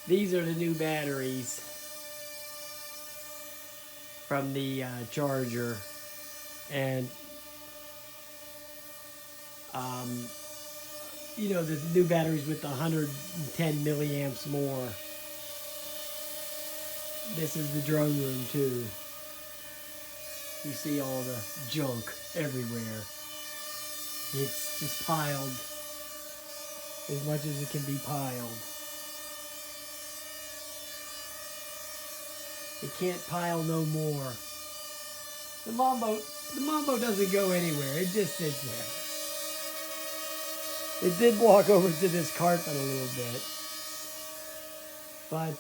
These are the new batteries from the charger, and um, you know, the new batteries with 110 milliamps more. This is the drone room too. You see all the junk everywhere. It's just piled as much as it can be piled. It can't pile no more. The Mambo doesn't go anywhere. It just sits there. It did walk over to this carpet a little bit, but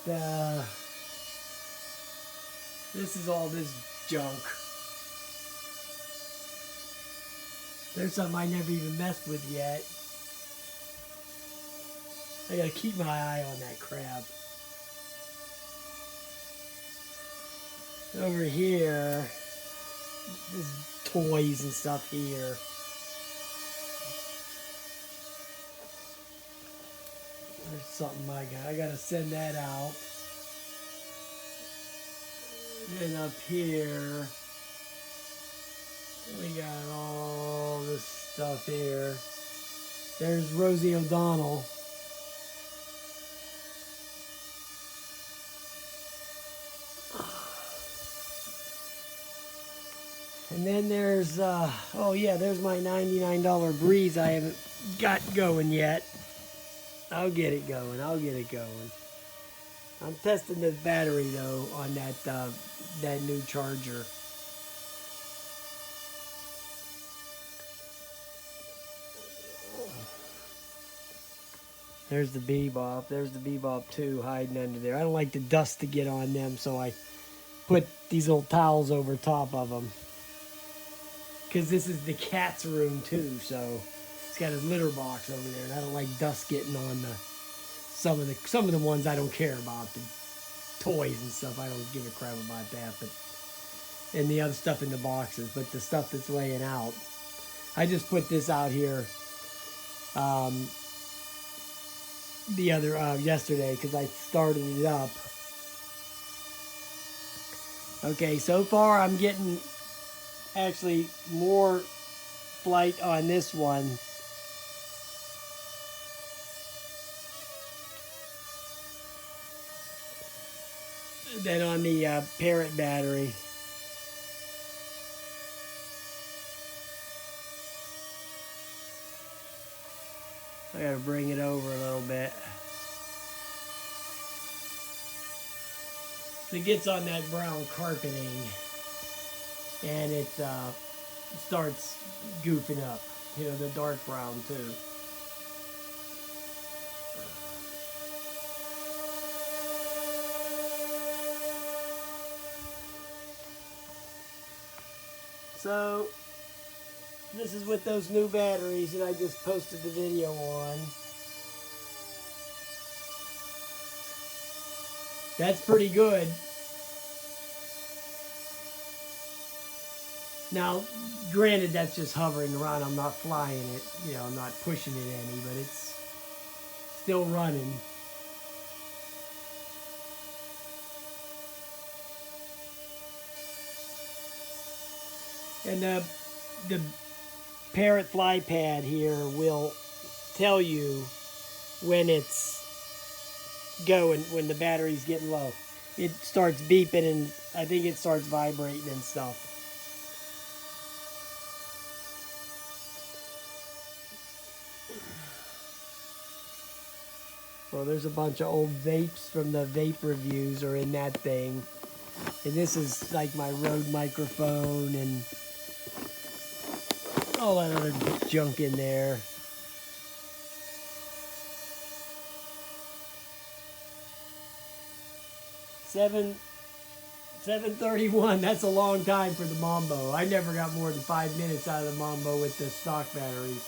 this is all this junk. There's something I never even messed with yet. I gotta keep my eye on that crap. Over here, there's toys and stuff here. There's something I gotta send that out. And up here, we got all this stuff here. There's Rosie O'Donnell. And then there's, oh yeah, there's my $99 Breeze I haven't got going yet. I'll get it going. I'll get it going. I'm testing the battery though on that new charger. There's the Bebop. There's the Bebop 2 hiding under there. I don't like the dust to get on them, so I put these little towels over top of them. Because this is the cat's room too, so it's got his litter box over there, and I don't like dust getting on some of the ones I don't care about, the toys and stuff. I don't give a crap about that, but and the other stuff in the boxes, but the stuff that's laying out, I just put this out here the other yesterday because I started it up. Okay, so far I'm getting actually more flight on this one than on the Parrot battery. I gotta bring it over a little bit. It gets on that brown carpeting and it starts goofing up. You know, the dark brown too. So this is with those new batteries that I just posted the video on. That's pretty good. Now, granted, that's just hovering around. I'm not flying it. You know, I'm not pushing it any, but it's still running. And the Parrot fly pad here will tell you when it's going, when the battery's getting low. It starts beeping and I think it starts vibrating and stuff. Well, there's a bunch of old vapes from the vape reviews are in that thing. And this is like my Rode microphone and all that other junk in there. Seven 7:31. That's a long time for the Mambo. I never got more than 5 minutes out of the Mambo with the stock batteries.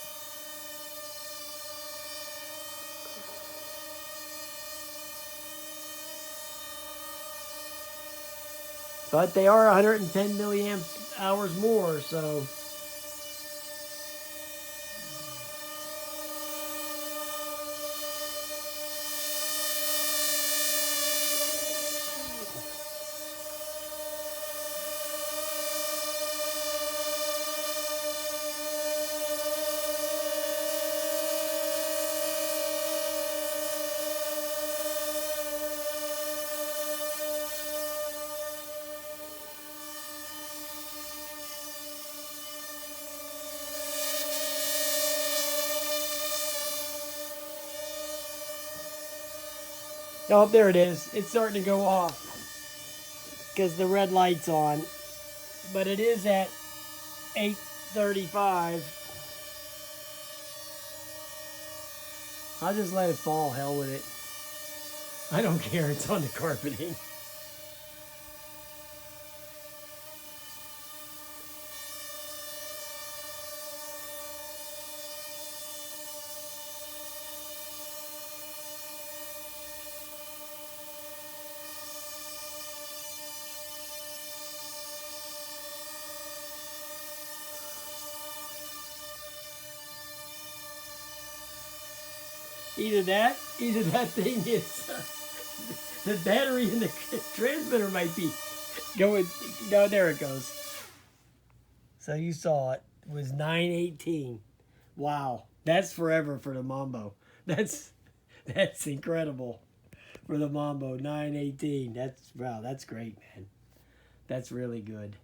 But they are 110 milliamps hours more, so Oh, there it is. It's starting to go off because the red light's on. But it is at 8:35. I'll just let it fall. Hell with it. I don't care. It's on the carpeting. Either that thing is the battery in the transmitter might be going. No, there it goes. So you saw it. It was 9:18. Wow, that's forever for the Mambo. That's incredible for the Mambo. 9:18. Wow. That's great, man. That's really good.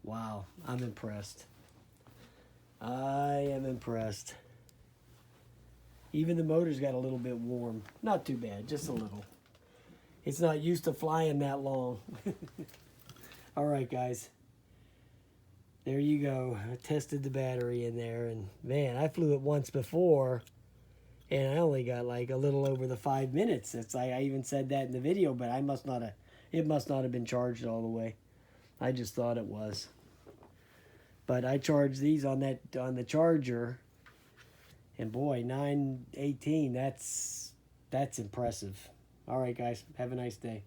Wow, I'm impressed. I am impressed. Even the motor's got a little bit warm. Not too bad, just a little. It's not used to flying that long. All right, guys. There you go. I tested the battery in there, and man, I flew it once before, and I only got like a little over the 5 minutes. It's like I even said that in the video, but it must not have been charged all the way. I just thought it was. But I charged these on the charger. And boy, 9:18, that's impressive. All right, guys, have a nice day.